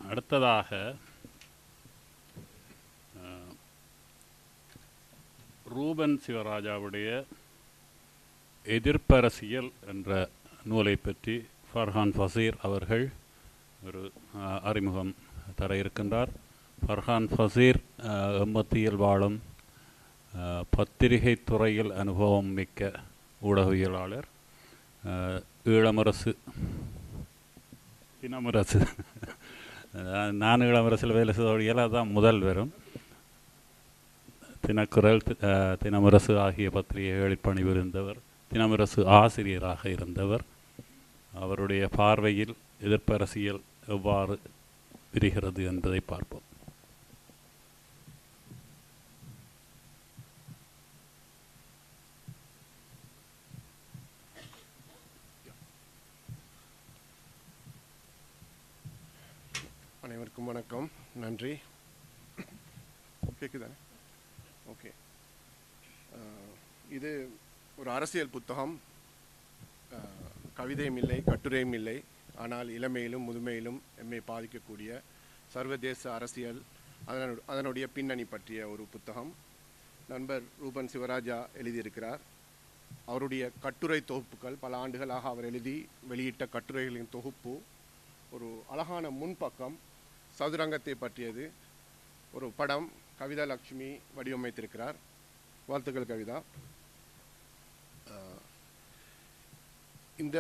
அடுத்ததாக ரூபன் சிவராஜாவுடைய எதிர்ப்பரசியல் என்ற நூலை பற்றி ஃபர்ஹான் ஃபசீர் அவர்கள் ஒரு அறிமுகம் தர இருக்கின்றார். ஃபர்ஹான் ஃபசீர் எம்மத்தியில் வாழும் பத்திரிகை துறையில் அனுபவம் மிக்க ஊடகவியலாளர். ஈழமரசு தினமரசு நான் ஈழமரசில் வேலை செய்தவழியால் அதுதான் முதல் வரும். தினக்குரல், தினமரசு ஆகிய பத்திரிகைகளில் பணிபுரிந்தவர். தினமரசு ஆசிரியராக இருந்தவர். அவருடைய பார்வையில் எதிர்ப்பு அரசியல் எவ்வாறு விரிகிறது என்பதை பார்ப்போம். அனைவருக்கும் வணக்கம், நன்றி. கேட்குதானே? ஓகே. இது ஒரு அரசியல் புத்தகம். கவிதையும் இல்லை, கட்டுரையும் இல்லை. ஆனால் இளமையிலும் முதுமையிலும் எம்மை பாதிக்கக்கூடிய சர்வதேச அரசியல், அதனுடைய பின்னணி பற்றிய ஒரு புத்தகம். நண்பர் ரூபன் சிவராஜா எழுதியிருக்கிறார். அவருடைய கட்டுரை தொகுப்புகள், பல ஆண்டுகளாக அவர் எழுதி வெளியிட்ட கட்டுரைகளின் தொகுப்பு. ஒரு அழகான முன்பக்கம் சதுரங்கத்தை பற்றியது. ஒரு படம் கவிதா லட்சுமி வடிவமைத்திருக்கிறார். வாழ்த்துக்கள் கவிதா. இந்த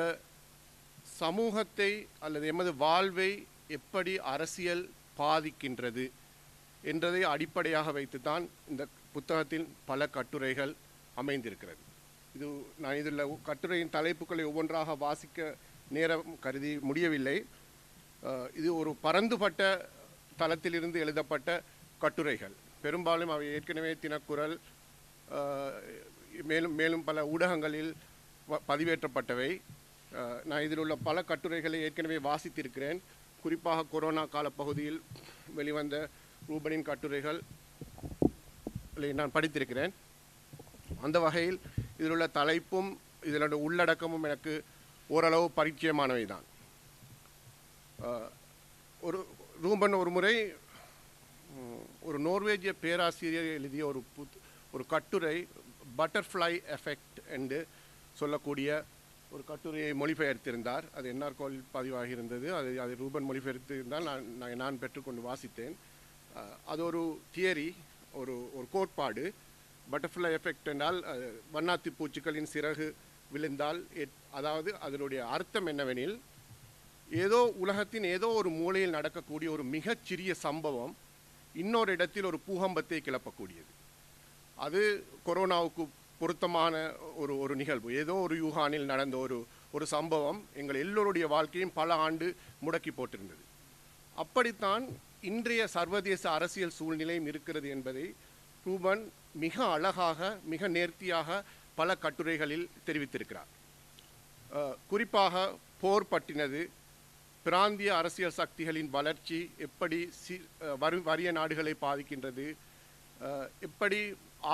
சமூகத்தை அல்லது எமது வாழ்வை எப்படி அரசியல் பாதிக்கின்றது என்றதை அடிப்படையாக வைத்துத்தான் இந்த புத்தகத்தில் பல கட்டுரைகள் அமைந்திருக்கிறது. நான் இதில் கட்டுரையின் தலைப்புகளை ஒவ்வொன்றாக வாசிக்க நேரம் கருதி முடியவில்லை. இது ஒரு பரந்துபட்ட தளத்திலிருந்து எழுதப்பட்ட கட்டுரைகள். பெரும்பாலும் அவை ஏற்கனவே தினக்குரல் மேலும் பல ஊடகங்களில் பதிவேற்றப்பட்டவை. நான் இதில் உள்ள பல கட்டுரைகளை ஏற்கனவே வாசித்திருக்கிறேன். குறிப்பாக கொரோனா காலப்பகுதியில் வெளிவந்த ரூபனின் கட்டுரைகள் நான் படித்திருக்கிறேன். அந்த வகையில் இதில் உள்ள தலைப்பும் இதனுடைய உள்ளடக்கமும் எனக்கு ஓரளவு பரிச்சயமானவை தான். ரூபன் ஒரு முறை ஒரு நோர்வேஜிய பேராசிரியர் எழுதிய ஒரு கட்டுரை, பட்டர்ஃப்ளை எஃபெக்ட் என்று சொல்லக்கூடிய ஒரு கட்டுரையை மொழிபெயர்த்திருந்தார். அது என்ஆர்கோவில் பதிவாகி இருந்தது. அதை ரூபன் மொழிபெயர்த்திருந்தால் நான் பெற்றுக்கொண்டு வாசித்தேன். அது ஒரு தியரி, ஒரு கோட்பாடு. பட்டர்ஃப்ளை எஃபெக்ட் என்றால் வண்ணாத்தி பூச்சிகளின் சிறகு விழுந்தால், அதாவது அதனுடைய அர்த்தம் என்னவெனில், உலகத்தின் ஏதோ ஒரு மூலையில் நடக்கக்கூடிய ஒரு மிகச்சிறிய சம்பவம் இன்னொரு இடத்தில் ஒரு பூகம்பத்தை கிளப்பக்கூடியது. அது கொரோனாவுக்கு பொருத்தமான ஒரு நிகழ்வு. ஏதோ ஒரு யூஹானில் நடந்த ஒரு சம்பவம் எங்கள் எல்லோருடைய வாழ்க்கையும் பல ஆண்டு முடக்கி போட்டிருந்தது. அப்படித்தான் இன்றைய சர்வதேச அரசியல் சூழ்நிலையும் இருக்கிறது என்பதை ரூபன் மிக அழகாக, மிக நேர்த்தியாக பல கட்டுரைகளில் தெரிவித்திருக்கிறார். குறிப்பாக போர் பற்றினது, பிராந்திய அரசியல் சக்திகளின் வளர்ச்சி எப்படி வறிய நாடுகளை பாதிக்கின்றது, எப்படி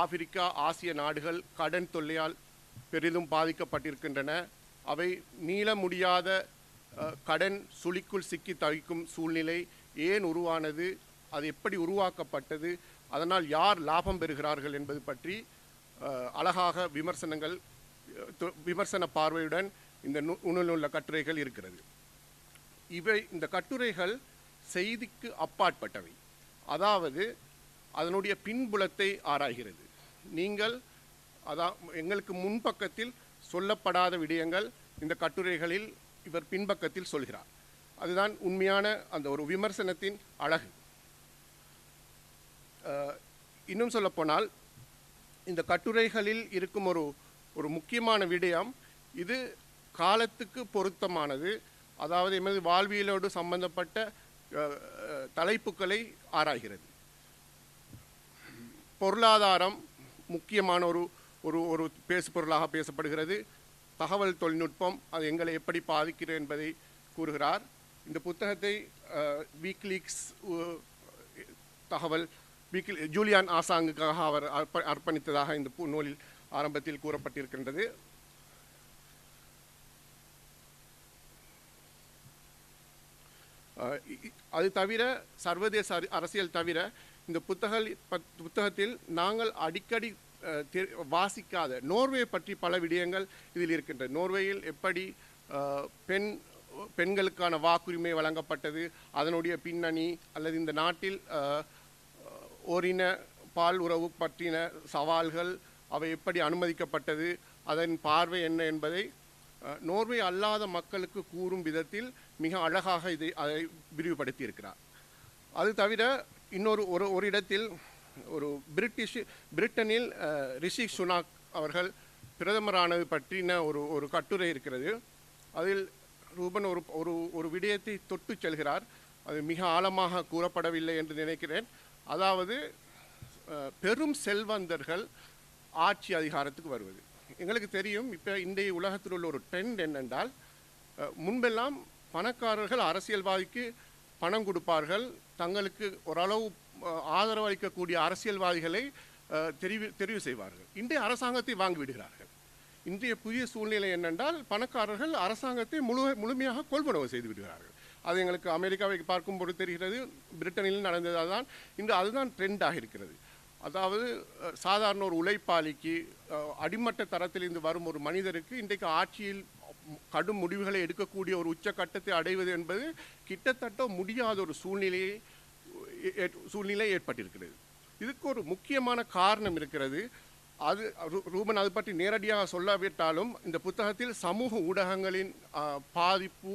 ஆப்பிரிக்கா, ஆசிய நாடுகள் கடன் தொல்லையால் பெரிதும் பாதிக்கப்பட்டிருக்கின்றன, அவை மீள முடியாத கடன் சுழிக்குள் சிக்கி தவிக்கும் சூழ்நிலை ஏன் உருவானது, அது எப்படி உருவாக்கப்பட்டது, அதனால் யார் லாபம் பெறுகிறார்கள் என்பது பற்றி அழகாக விமர்சன பார்வையுடன் இந்த நூலில் உள்ள கட்டுரைகள் இருக்கிறது. இந்த கட்டுரைகள் செய்திக்கு அப்பாற்பட்டவை. அதாவது அதனுடைய பின்புலத்தை ஆராய்கிறது. எங்களுக்கு முன்பக்கத்தில் சொல்லப்படாத விடயங்கள் இந்த கட்டுரைகளில் இவர் பின்பக்கத்தில் சொல்கிறார். அதுதான் உண்மையான அந்த ஒரு விமர்சனத்தின் அழகு. இன்னும் சொல்லப்போனால் இந்த கட்டுரைகளில் இருக்கும் ஒரு முக்கியமான விடயம், இது காலத்துக்கு பொருத்தமானது. அதாவது எமது வாழ்வியலோடு சம்பந்தப்பட்ட தலைப்புகளை ஆராய்கிறது. பொருளாதாரம் முக்கியமான ஒரு பேசுபொருளாக பேசப்படுகிறது. தகவல் தொழில்நுட்பம் அது எங்களை எப்படி பாதிக்கிறது என்பதை கூறுகிறார். இந்த புத்தகத்தை வீக்லீக்ஸ் ஜூலியான் ஆசாங்குக்காக அவர் அர்ப்பணித்ததாக இந்த நூலில் ஆரம்பத்தில் கூறப்பட்டிருக்கின்றது. அது தவிர சர்வதேச அரசியல் தவிர இந்த புத்தகத்தில் நாங்கள் அடிக்கடி வாசிக்காத நோர்வே பற்றி பல விடயங்கள் இதில் இருக்கின்றன. நோர்வேயில் எப்படி பெண்களுக்கான வாக்குரிமை வழங்கப்பட்டது, அதனுடைய பின்னணி, அல்லது இந்த நாட்டில் ஓரின பால் உறவு பற்றின சவால்கள், அவை எப்படி அனுமதிக்கப்பட்டது, அதன் பார்வை என்ன என்பதை நோர்வே அல்லாத மக்களுக்கு கூறும் விதத்தில் மிக அழகாக அதை விரிவுபடுத்தி இருக்கிறார். அது தவிர ஒரு இடத்தில் பிரிட்டனில் ரிஷி சுனாக் அவர்கள் பிரதமரானது பற்றின ஒரு கட்டுரை இருக்கிறது. அதில் ரூபன் ஒரு விடயத்தை தொட்டு செல்கிறார். அது மிக ஆழமாக கூறப்படவில்லை என்று நினைக்கிறேன். அதாவது பெரும் செல்வந்தர்கள் ஆட்சி அதிகாரத்துக்கு வருவது. எங்களுக்கு தெரியும், இப்போ இன்றைய உலகத்தில் உள்ள ஒரு ட்ரெண்ட் என்னென்றால், முன்பெல்லாம் பணக்காரர்கள் அரசியல்வாதிக்கு பணம் கொடுப்பார்கள், தங்களுக்கு ஓரளவு ஆதரவு அளிக்கக்கூடிய அரசியல்வாதிகளை தெரிவு செய்வார்கள். இன்றைய அரசாங்கத்தை வாங்கிவிடுகிறார்கள். இன்றைய புதிய சூழ்நிலை என்னென்றால், பணக்காரர்கள் அரசாங்கத்தை முழுமையாக கொள்வனவு செய்து விடுகிறார்கள். அது எங்களுக்கு அமெரிக்காவை பார்க்கும்போது தெரிகிறது, பிரிட்டனில் நடந்ததால் தான் இன்று அதுதான் ட்ரெண்டாக இருக்கிறது. அதாவது சாதாரண ஒரு உழைப்பாளிக்கு, அடிமட்ட தரத்திலிருந்து வரும் ஒரு மனிதருக்கு இன்றைக்கு ஆட்சியில் கடும் முடிவுகளை எடுக்கக்கூடிய ஒரு உச்சக்கட்டத்தை அடைவது என்பது கிட்டத்தட்ட முடியாத ஒரு சூழ்நிலை ஏற்பட்டிருக்கிறது. இதுக்கு ஒரு முக்கியமான காரணம் இருக்கிறது. அது ரூபன் அது பற்றி நேரடியாக சொல்லாவிட்டாலும் இந்த புத்தகத்தில் சமூக ஊடகங்களின் பாதிப்பு,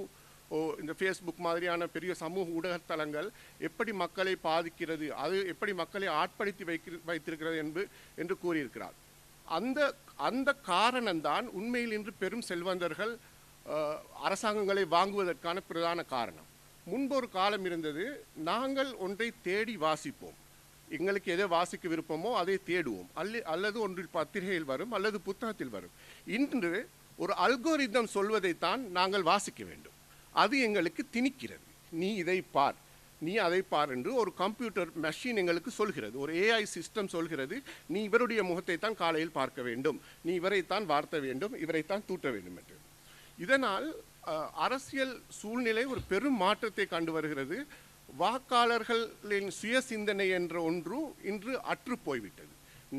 இந்த ஃபேஸ்புக் மாதிரியான பெரிய சமூக ஊடகத்தலங்கள் எப்படி மக்களை பாதிக்கிறது, அது எப்படி மக்களை ஆட்படுத்தி வைத்திருக்கிறது என்று கூறியிருக்கிறார். அந்த காரணம்தான் உண்மையில் இன்று பெரும் செல்வந்தர்கள் அரசாங்கங்களை வாங்குவதற்கான பிரதான காரணம். முன்பு ஒரு காலம் இருந்தது, நாங்கள் ஒன்றை தேடி வாசிப்போம், எங்களுக்கு எதை வாசிக்க விருப்பமோ அதை தேடுவோம், அல்லது ஒன்றில் பத்திரிகையில் வரும் அல்லது புத்தகத்தில் வரும். இன்று ஒரு அல்கோரிதம் சொல்வதைத்தான் நாங்கள் வாசிக்க வேண்டும். அது எங்களுக்கு திணிக்கிறது. நீ இதை பார், நீ அதை பார் என்று ஒரு கம்ப்யூட்டர் மெஷின் எங்களுக்கு சொல்கிறது. ஒரு ஏஐ சிஸ்டம் சொல்கிறது, நீ இவருடைய முகத்தை தான் காலையில் பார்க்க வேண்டும், நீ இவரைத்தான் வார்த்த வேண்டும், இவரைத்தான் தூட்ட வேண்டும் என்று. இதனால் அரசியல் சூழ்நிலை ஒரு பெரும் மாற்றத்தை கண்டு வருகிறது. வாக்காளர்களின் சுய சிந்தனை என்ற ஒன்று இன்று அற்று போய்விட்டது.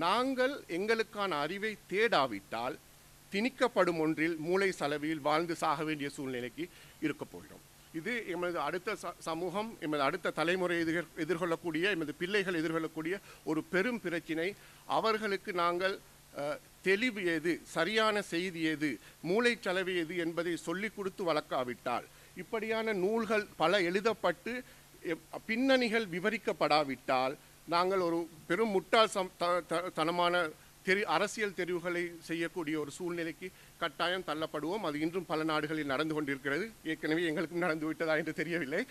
நாங்கள் எங்களுக்கான அறிவை தேடாவிட்டால் திணிக்கப்படும் ஒன்றில் மூளை சலவையில் வாழ்ந்து சாக வேண்டிய சூழ்நிலைக்கு இருக்க போகிறோம். இது எமது அடுத்த சமூகம், எமது அடுத்த தலைமுறை எதிர்கொள்ளக்கூடிய, எமது பிள்ளைகள் எதிர்கொள்ளக்கூடிய ஒரு பெரும் பிரச்சினை. அவர்களுக்கு நாங்கள் தெளிவு எது, சரியான செய்தி எது, மூளை சலவை எது என்பதை சொல்லிக் கொடுத்து வளர்க்காவிட்டால், இப்படியான நூல்கள் பல எழுதப்பட்டு பின்னணிகள் விவரிக்கப்படாவிட்டால், நாங்கள் ஒரு பெரும் முட்டாள் தனமான அரசியல் தெரிவுகளை செய்யக்கூடிய ஒரு சூழ்நிலைக்கு கட்டாயம் தள்ளப்படுவோம். அது இன்றும் பல நாடுகளில் நடந்து கொண்டிருக்கிறது. ஏற்கனவே எங்களுக்கும் நடந்து விட்டதா என்று தெரியவில்லை.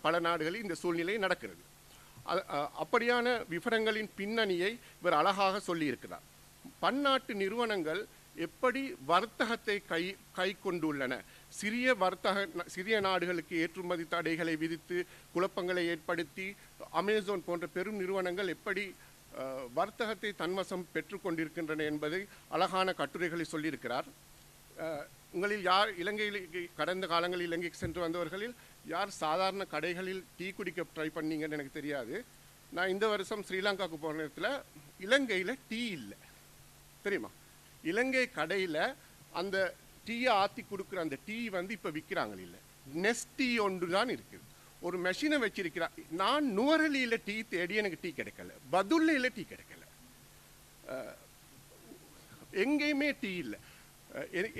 பல நாடுகளில் இந்த சூழ்நிலை நடக்கிறது. அப்படியான விவரங்களின் பின்னணியை இவர் அழகாக சொல்லியிருக்கிறார். பன்னாட்டு நிறுவனங்கள் எப்படி வர்த்தகத்தை கை கொண்டுள்ளன, சிறிய நாடுகளுக்கு ஏற்றுமதி தடைகளை விதித்து குழப்பங்களை ஏற்படுத்தி அமேசான் போன்ற பெரும் நிறுவனங்கள் எப்படி வர்த்தகத்தை தன்வசம் பெற்றுக்கொண்டிருக்கின்றன என்பதை அழகான கட்டுரைகளை சொல்லியிருக்கிறார். உங்களில் யார் இலங்கையில் கடந்த காலங்களில் இலங்கைக்கு சென்று வந்தவர்களில் யார் சாதாரண கடைகளில் டீ குடிக்க ட்ரை பண்ணீங்கன்னு எனக்கு தெரியாது. நான் இந்த வருஷம் ஸ்ரீலங்காவுக்கு போன நேரத்தில் இலங்கையில் டீ இல்லை தெரியுமா. இலங்கை கடையில் அந்த டீயை ஆற்றி கொடுக்குற அந்த டீ இப்போ விற்கிறாங்க இல்லை, நெஸ்டீ ஒன்று தான் இருக்குது. ஒரு மெஷினை வச்சிருக்கிறா. நான் நுவரெலியில் டீ தேடி எனக்கு டீ கிடைக்கல, பதுல்லையில் டீ கிடைக்கல, எங்கேயுமே டீ இல்லை.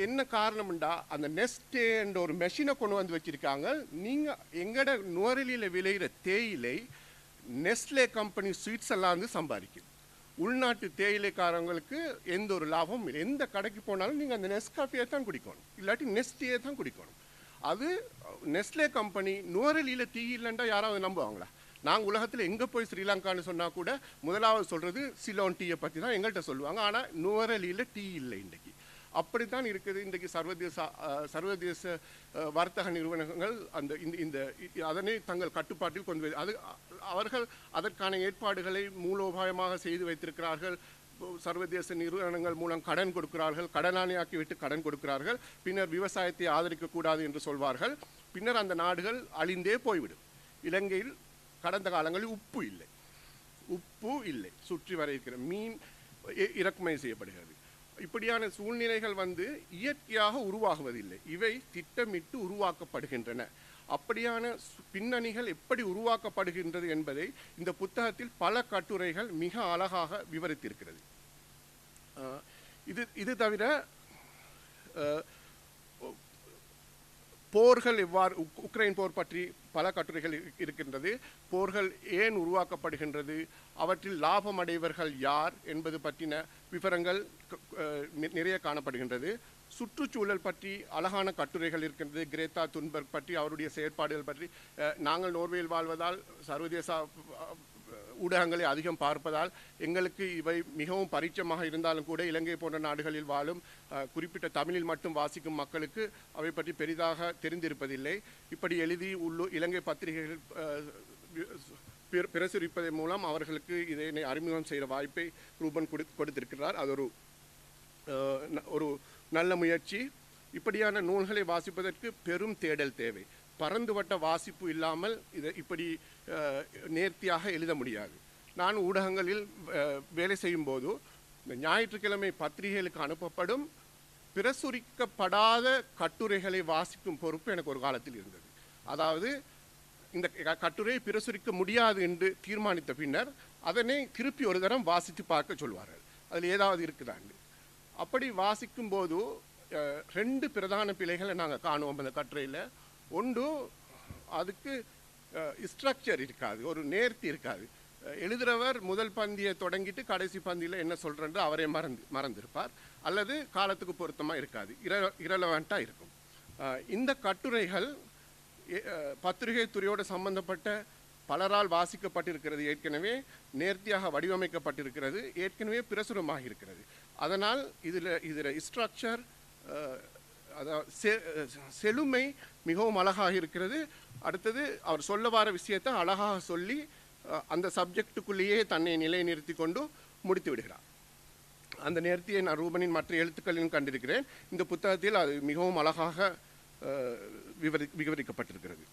என்ன காரணம்டா, அந்த நெஸ்டே என்ற ஒரு மெஷினை கொண்டு வந்து வச்சிருக்காங்க. நீங்கள் எங்கட நுவரெலியில் விளையிற தேயிலை நெஸ்லே கம்பெனி ஸ்வீட்ஸ் எல்லாம் வந்து சம்பாதிக்குது. உள்நாட்டு தேயிலைக்காரங்களுக்கு எந்த ஒரு லாபமும் இல்லை. எந்த கடைக்கு போனாலும் நீங்கள் அந்த நெஸ்காஃபியை தான் குடிக்கணும், இல்லாட்டி நெஸ்டியை தான் குடிக்கணும். அது நெஸ்லே கம்பெனி நுவரெலியில் டீ இல்லைண்டா யாராவது நம்புவாங்களா? நாங்கள் உலகத்தில் எங்கே போய் ஸ்ரீலங்கான்னு சொன்னால் கூட முதலாவது சொல்கிறது சிலோன் டீயை பற்றி தான் எங்கள்கிட்ட சொல்லுவாங்க. ஆனால் நுவரெலியில் டீ இல்லை இன்றைக்கி. அப்படித்தான் இருக்குது இன்றைக்கு சர்வதேச வர்த்தக நிறுவனங்கள் அதனை தங்கள் கட்டுப்பாட்டில் கொண்டு அவர்கள் அதற்கான ஏற்பாடுகளை மூலோபாயமாக செய்து வைத்திருக்கிறார்கள். சர்வதேச நிறுவனங்கள் மூலம் கடன் கொடுக்கிறார்கள், கடனாளியாக்கி விட்டு கடன் கொடுக்கிறார்கள். பின்னர் விவசாயத்தை ஆதரிக்கக்கூடாது என்று சொல்வார்கள். பின்னர் அந்த நாடுகள் அழிந்தே போய்விடும். இலங்கையில் கடந்த காலங்களில் உப்பு இல்லை, சுற்றி வர இருக்கிற மீன் இறக்குமதி செய்யப்படுகிறது. இப்படியான சூழ்நிலைகள் இயற்கையாக உருவாகுவதில்லை, இவை திட்டமிட்டு உருவாக்கப்படுகின்றன. அப்படியான பின்னணிகள் எப்படி உருவாக்கப்படுகின்றது என்பதை இந்த புத்தகத்தில் பல கட்டுரைகள் மிக அழகாக விவரித்திருக்கிறது. இது தவிர போர்கள் எவ்வாறு, உக்ரைன் போர் பற்றி பல கட்டுரைகள் இருக்கின்றது. போர்கள் ஏன் உருவாக்கப்படுகின்றது, அவற்றில் லாபம் அடைவர்கள் யார் என்பது பற்றின விவரங்கள் நிறைய காணப்படுகின்றது. சுற்றுச்சூழல் பற்றி அழகான கட்டுரைகள் இருக்கின்றது. கிரேட்டா துன்பர்க் பற்றி, அவருடைய செயற்பாடுகள் பற்றி. நாங்கள் நோர்வேயில் வாழ்வதால் சர்வதேச ஊடகங்களை அதிகம் பார்ப்பதால் எங்களுக்கு இவை மிகவும் பரிச்சயமாக இருந்தாலும் கூட இலங்கை போன்ற நாடுகளில் வாழும் குறிப்பிட்ட தமிழில் மட்டும் வாசிக்கும் மக்களுக்கு அவை பற்றி பெரிதாக தெரிந்திருப்பதில்லை. இப்படி எழுதி இலங்கை பத்திரிகைகள் பிரசுரிப்பதன் மூலம் அவர்களுக்கு இதனை அறிமுகம் செய்கிற வாய்ப்பை ரூபன் கொடுத்திருக்கிறார். அது ஒரு நல்ல முயற்சி. இப்படியான நூல்களை வாசிப்பதற்கு பெரும் தேடல் தேவை. பரந்துபட்ட வாசிப்பு இல்லாமல் இதை இப்படி நேர்த்தியாக எழுத முடியாது. நான் ஊடகங்களில் வேலை செய்யும் போது ஞாயிற்றுக்கிழமை பத்திரிகைகளுக்கு அனுப்பப்படும் பிரசுரிக்கப்படாத கட்டுரைகளை வாசிக்கும் பொறுப்பு எனக்கு ஒரு காலத்தில் இருந்தது. அதாவது இந்த கட்டுரையை பிரசுரிக்க முடியாது என்று தீர்மானித்த பின்னர் அதனை திருப்பி ஒரு தரம் வாசித்து பார்க்க சொல்வார்கள், அதில் ஏதாவது இருக்குதான்னு. அப்படி வாசிக்கும் போது 2 பிரதான பிழைகளை நாங்கள் காணுவோம் அந்த கட்டுரையில். ஒன்று, அதுக்கு ஸ்ட்ரக்சர் இருக்காது, ஒரு நேர்த்தி இருக்காது. எழுதுகிறவர் முதல் பந்தியை தொடங்கிட்டு கடைசி பந்தியில் என்ன சொல்கிறேன்னு அவரே மறந்திருப்பார், அல்லது காலத்துக்கு பொருத்தமாக இருக்காது, இரலவெண்ட்டாக இருக்கும். இந்த கட்டுரைகள் பத்திரிகை துறையோடு சம்பந்தப்பட்ட பலரால் வாசிக்கப்பட்டிருக்கிறது, ஏற்கனவே நேர்த்தியாக வடிவமைக்கப்பட்டிருக்கிறது, ஏற்கனவே பிரசுரமாக இருக்கிறது. அதனால் இதில் ஸ்ட்ரக்சர், செழுமை மிகவும் அழகாக இருக்கிறது. அடுத்தது அவர் சொல்ல வர விஷயத்தை அழகாக சொல்லி அந்த சப்ஜெக்டுக்குள்ளேயே தன்னை நிலைநிறுத்தி கொண்டு முடித்து விடுகிறார். அந்த நேர்த்தியை நான் ரூபனின் மற்ற எழுத்துக்களிலும் கண்டிருக்கிறேன். இந்த புத்தகத்தில் அது மிகவும் அழகாக விவரிக்கப்பட்டிருக்கிறது.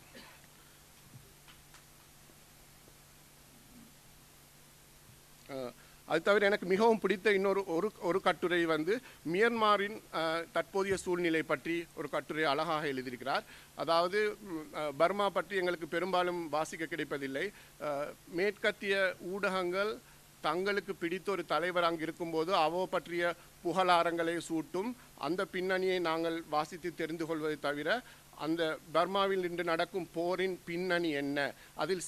அது தவிர எனக்கு மிகவும் பிடித்த இன்னொரு கட்டுரை மியான்மரின் தற்போதைய சூழ்நிலை பற்றி ஒரு கட்டுரை அழகாக எழுதியிருக்கிறார். அதாவது பர்மா பற்றி எங்களுக்கு பெரும்பாலும் வாசிக்க கிடைப்பதில்லை. மேற்கத்திய ஊடகங்கள் தங்களுக்கு பிடித்த ஒரு தலைவர் அங்கு இருக்கும்போது அவ பற்றிய புகழாரங்களை சூட்டும். அந்த பின்னணியை நாங்கள் வாசித்து தெரிந்து கொள்வதை தவிர அந்த பர்மாவில் இன்று நடக்கும் போரின் பின்னணி என்ன, அதில்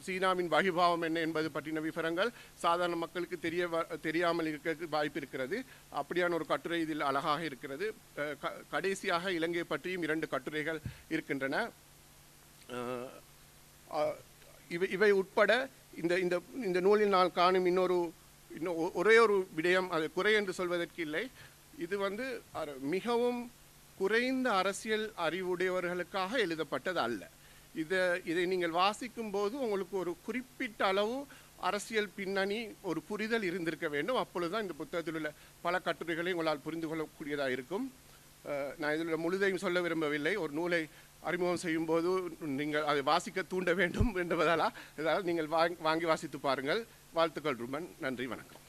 சீனாவின் வகிபாவம் என்ன என்பது பற்றின விவரங்கள் சாதாரண மக்களுக்கு தெரியாமல் இருக்க வாய்ப்பு இருக்கிறது. அப்படியான ஒரு கட்டுரை இதில் அழகாக இருக்கிறது. கடைசியாக இலங்கை பற்றியும் 2 கட்டுரைகள் இருக்கின்றன. இவை உட்பட இந்த நூலில் நான் காணும் ஒரே ஒரு விடயம், அது குறை என்று சொல்வதற்கு இல்லை. இது மிகவும் குறைந்த அரசியல் அறிவுடையவர்களுக்காக எழுதப்பட்டது அல்ல. இதை நீங்கள் வாசிக்கும் போது உங்களுக்கு ஒரு குறிப்பிட்ட அளவு அரசியல் பின்னணி, ஒரு புரிதல் இருந்திருக்க வேண்டும். அப்பொழுதுதான் இந்த புத்தகத்தில் உள்ள பல கட்டுரைகளை உங்களால் புரிந்து கொள்ளக்கூடியதாக இருக்கும். நான் இதில் முழுதையும் சொல்ல விரும்பவில்லை. ஒரு நூலை அறிமுகம் செய்யும் போது நீங்கள் அதை வாசிக்க தூண்ட வேண்டும் என்பதால் நீங்கள் வாங்கி வாசித்து பாருங்கள். வாழ்த்துக்கள் ரூபன். நன்றி, வணக்கம்.